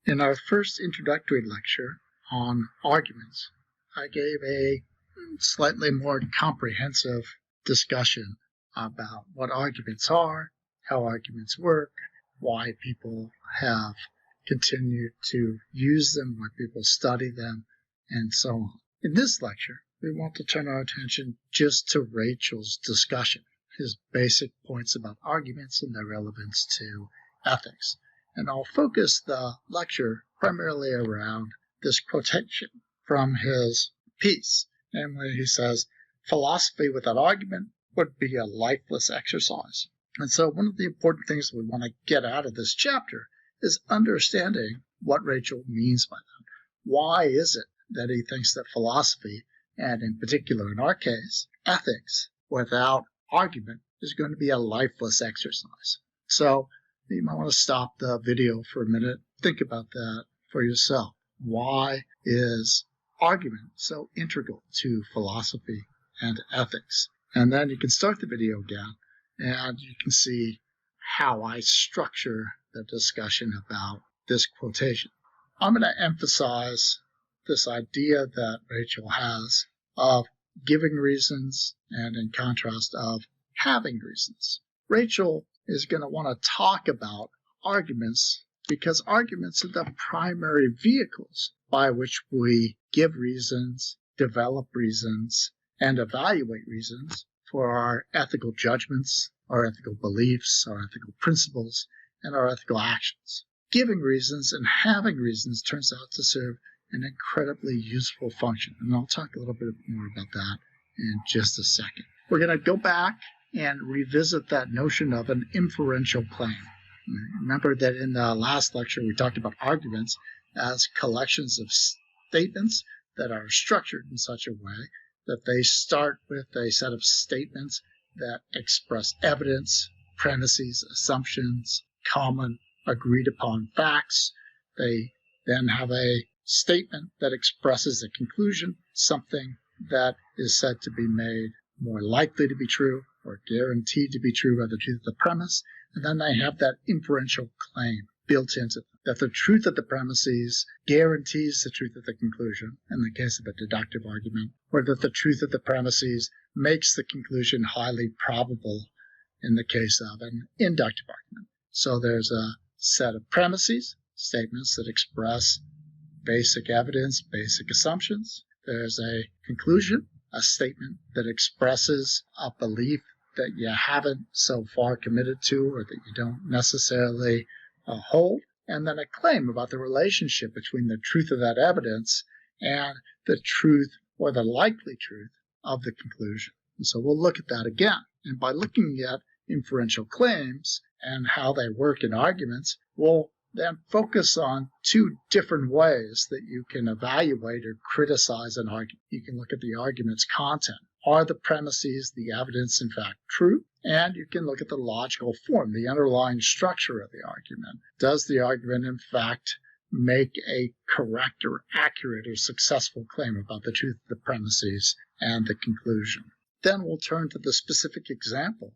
In our first introductory lecture on arguments, I gave a slightly more comprehensive discussion about what arguments are, how arguments work, why people have continued to use them, why people study them, and so on. In this lecture, we want to turn our attention just to Rachel's discussion, his basic points about arguments and their relevance to ethics. And I'll focus the lecture primarily around this quotation from his piece. Namely, he says, philosophy without argument would be a lifeless exercise. And so one of the important things we want to get out of this chapter is understanding what Rachel means by that. Why is it that he thinks that philosophy, and in particular in our case, ethics without argument, is going to be a lifeless exercise? So you might want to stop the video for a minute, think about that for yourself. Why is argument so integral to philosophy and ethics? And then you can start the video again, and you can see how I structure the discussion about this quotation. I'm going to emphasize this idea that Rachel has of giving reasons and in contrast of having reasons. Rachel is going to want to talk about arguments because arguments are the primary vehicles by which we give reasons, develop reasons, and evaluate reasons for our ethical judgments, our ethical beliefs, our ethical principles, and our ethical actions. Giving reasons and having reasons turns out to serve an incredibly useful function, and I'll talk a little bit more about that in just a second. We're going to go back and revisit that notion of an inferential claim. Remember that in the last lecture we talked about arguments as collections of statements that are structured in such a way that they start with a set of statements that express evidence, premises, assumptions, common agreed upon facts. They then have a statement that expresses a conclusion, something that is said to be made more likely to be true or guaranteed to be true by the truth of the premise, and then they have that inferential claim built into them, that the truth of the premises guarantees the truth of the conclusion in the case of a deductive argument, or that the truth of the premises makes the conclusion highly probable in the case of an inductive argument. So there's a set of premises, statements that express basic evidence, basic assumptions. There's a conclusion, a statement that expresses a belief that you haven't so far committed to or that you don't necessarily hold, and then a claim about the relationship between the truth of that evidence and the truth or the likely truth of the conclusion. And so we'll look at that again. And by looking at inferential claims and how they work in arguments, we'll then focus on two different ways that you can evaluate or criticize an argument. You can look at the argument's content. Are the premises, the evidence, in fact, true? And you can look at the logical form, the underlying structure of the argument. Does the argument, in fact, make a correct or accurate or successful claim about the truth of the premises and the conclusion? Then we'll turn to the specific example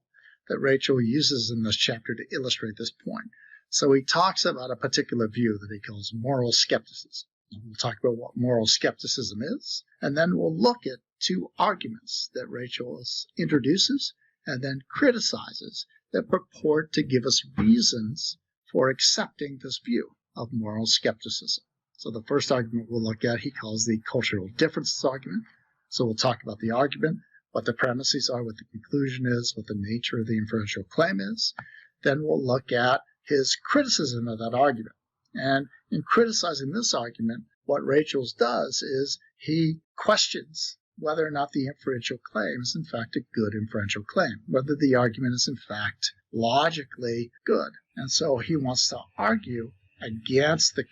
that Rachel uses in this chapter to illustrate this point. So he talks about a particular view that he calls moral skepticism. We'll talk about what moral skepticism is, and then we'll look at two arguments that Rachel introduces and then criticizes that purport to give us reasons for accepting this view of moral skepticism. So the first argument we'll look at he calls the cultural differences argument. So we'll talk about the argument, what the premises are, what the conclusion is, what the nature of the inferential claim is. Then we'll look at his criticism of that argument. And in criticizing this argument, what Rachel does is he questions whether or not the inferential claim is in fact a good inferential claim, whether the argument is in fact logically good. And so he wants to argue against the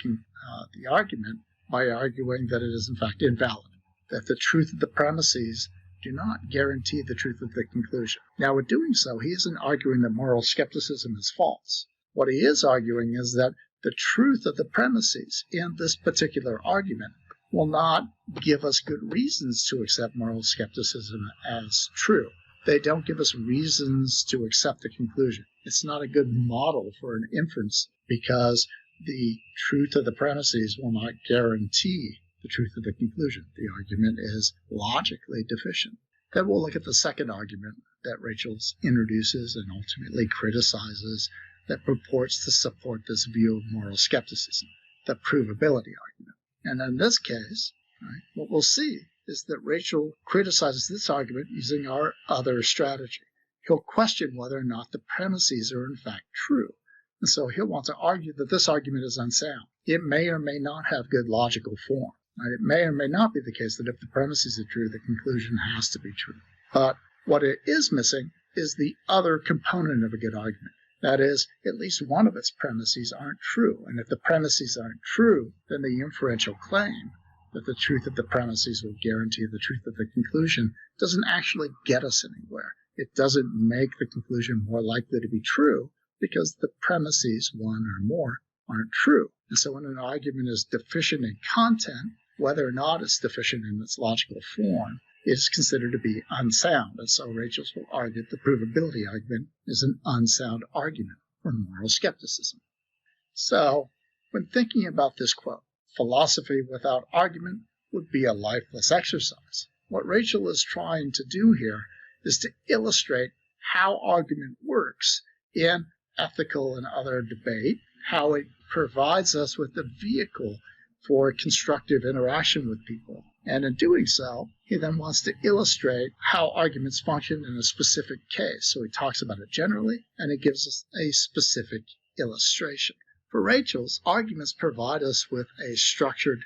argument by arguing that it is in fact invalid, that the truth of the premises do not guarantee the truth of the conclusion. Now, in doing so, he isn't arguing that moral skepticism is false. What he is arguing is that the truth of the premises in this particular argument will not give us good reasons to accept moral skepticism as true. They don't give us reasons to accept the conclusion. It's not a good model for an inference because the truth of the premises will not guarantee the truth of the conclusion. The argument is logically deficient. Then we'll look at the second argument that Rachel introduces and ultimately criticizes that purports to support this view of moral skepticism, the provability argument. And in this case, right, what we'll see is that Rachel criticizes this argument using our other strategy. He'll question whether or not the premises are in fact true. And so he'll want to argue that this argument is unsound. It may or may not have good logical form. Right? It may or may not be the case that if the premises are true, the conclusion has to be true. But what it is missing is the other component of a good argument. That is, at least one of its premises aren't true. And if the premises aren't true, then the inferential claim that the truth of the premises will guarantee the truth of the conclusion doesn't actually get us anywhere. It doesn't make the conclusion more likely to be true because the premises, one or more, aren't true. And so when an argument is deficient in content, whether or not it's deficient in its logical form, is considered to be unsound. And so Rachel will argue that the provability argument is an unsound argument for moral skepticism. So when thinking about this quote, philosophy without argument would be a lifeless exercise. What Rachel is trying to do here is to illustrate how argument works in ethical and other debate, how it provides us with a vehicle for constructive interaction with people. And in doing so, he then wants to illustrate how arguments function in a specific case. So he talks about it generally, and he gives us a specific illustration. For Rachel's, arguments provide us with a structured,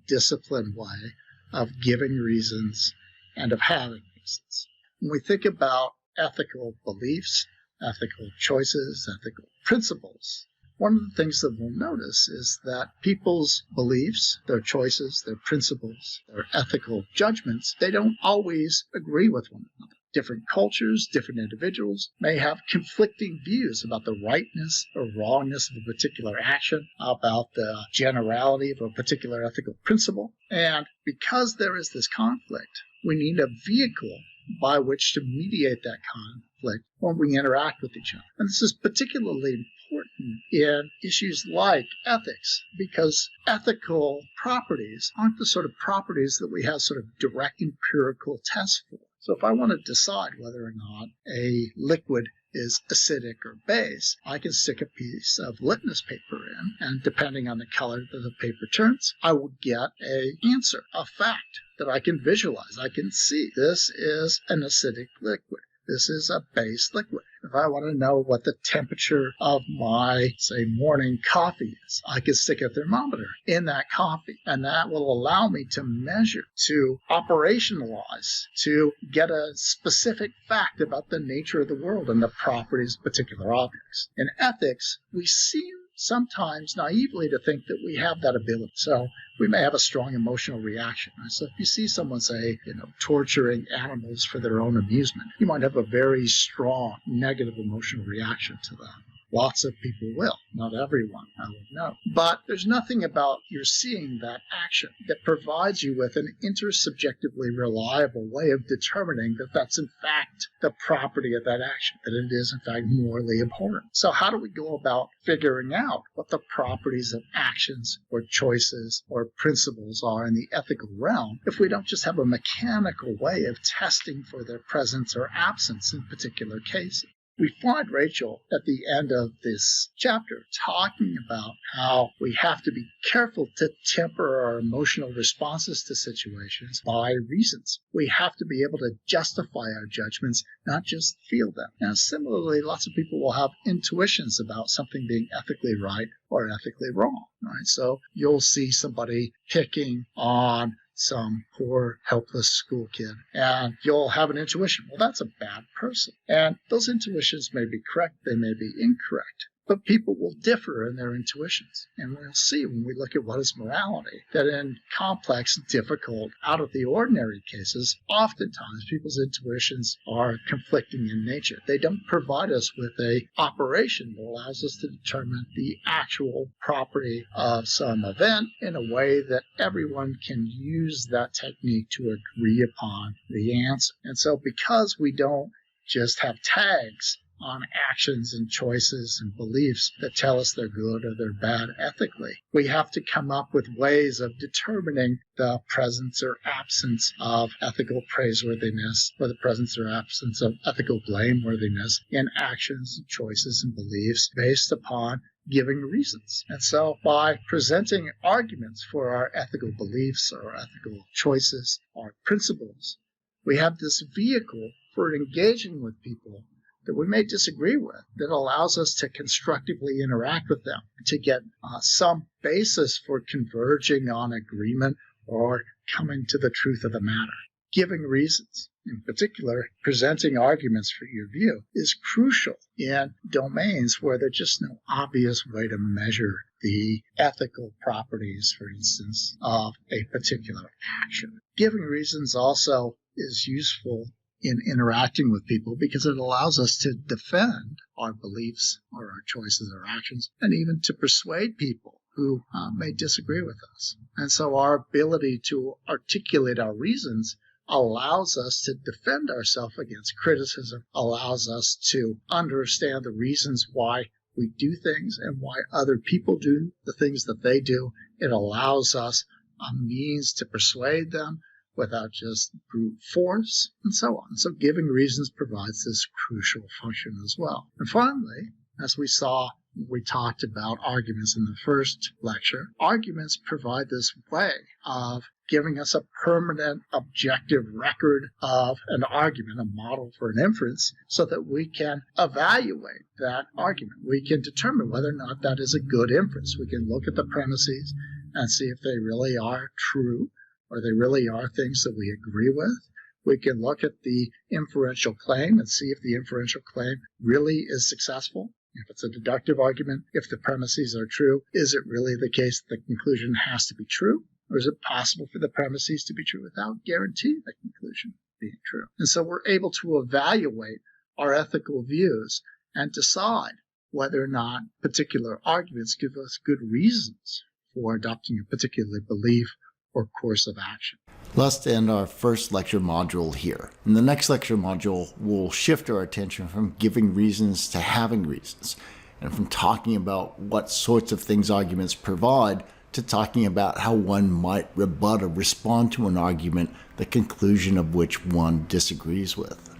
disciplined way of giving reasons and of having reasons. When we think about ethical beliefs, ethical choices, ethical principles, one of the things that we'll notice is that people's beliefs, their choices, their principles, their ethical judgments, they don't always agree with one another. Different cultures, different individuals may have conflicting views about the rightness or wrongness of a particular action, about the generality of a particular ethical principle. And because there is this conflict, we need a vehicle by which to mediate that conflict when we interact with each other. And this is particularly important in issues like ethics, because ethical properties aren't the sort of properties that we have sort of direct empirical tests for. So if I want to decide whether or not a liquid is acidic or base, I can stick a piece of litmus paper in, and depending on the color that the paper turns, I will get an answer, a fact that I can visualize. I can see this is an acidic liquid. This is a base liquid. If I want to know what the temperature of my, say, morning coffee is, I can stick a thermometer in that coffee, and that will allow me to measure, to operationalize, to get a specific fact about the nature of the world and the properties of particular objects. In ethics, we seem sometimes naively to think that we have that ability. So we may have a strong emotional reaction. So if you see someone, say, torturing animals for their own amusement, you might have a very strong negative emotional reaction to that. Lots of people will. Not everyone, I would know. But there's nothing about your seeing that action that provides you with an intersubjectively reliable way of determining that that's in fact the property of that action, that it is in fact morally abhorrent. So how do we go about figuring out what the properties of actions or choices or principles are in the ethical realm if we don't just have a mechanical way of testing for their presence or absence in particular cases? We find Rachel at the end of this chapter talking about how we have to be careful to temper our emotional responses to situations by reasons. We have to be able to justify our judgments, not just feel them. Now, similarly, lots of people will have intuitions about something being ethically right or ethically wrong. Right? So you'll see somebody picking on some poor, helpless school kid, and you'll have an intuition. Well, that's a bad person. And those intuitions may be correct, they may be incorrect, but people will differ in their intuitions. And we'll see when we look at what is morality, that in complex, difficult, out of the ordinary cases, oftentimes people's intuitions are conflicting in nature. They don't provide us with an operation that allows us to determine the actual property of some event in a way that everyone can use that technique to agree upon the answer. And so because we don't just have tags on actions and choices and beliefs that tell us they're good or they're bad ethically. We have to come up with ways of determining the presence or absence of ethical praiseworthiness or the presence or absence of ethical blameworthiness in actions, choices, and beliefs based upon giving reasons. And so by presenting arguments for our ethical beliefs or ethical choices or principles, we have this vehicle for engaging with people that we may disagree with that allows us to constructively interact with them, to get some basis for converging on agreement or coming to the truth of the matter. Giving reasons, in particular, presenting arguments for your view, is crucial in domains where there's just no obvious way to measure the ethical properties, for instance, of a particular action. Giving reasons also is useful in interacting with people because it allows us to defend our beliefs or our choices or actions and even to persuade people who may disagree with us. And so our ability to articulate our reasons allows us to defend ourselves against criticism, allows us to understand the reasons why we do things and why other people do the things that they do. It allows us a means to persuade them without just brute force, and so on. So giving reasons provides this crucial function as well. And finally, as we saw, we talked about arguments in the first lecture. Arguments provide this way of giving us a permanent objective record of an argument, a model for an inference, so that we can evaluate that argument. We can determine whether or not that is a good inference. We can look at the premises and see if they really are true, or they really are things that we agree with. We can look at the inferential claim and see if the inferential claim really is successful. If it's a deductive argument, if the premises are true, is it really the case that the conclusion has to be true? Or is it possible for the premises to be true without guaranteeing the conclusion being true? And so we're able to evaluate our ethical views and decide whether or not particular arguments give us good reasons for adopting a particular belief or course of action. Let's end our first lecture module here. In the next lecture module, we'll shift our attention from giving reasons to having reasons, and from talking about what sorts of things arguments provide to talking about how one might rebut or respond to an argument, the conclusion of which one disagrees with.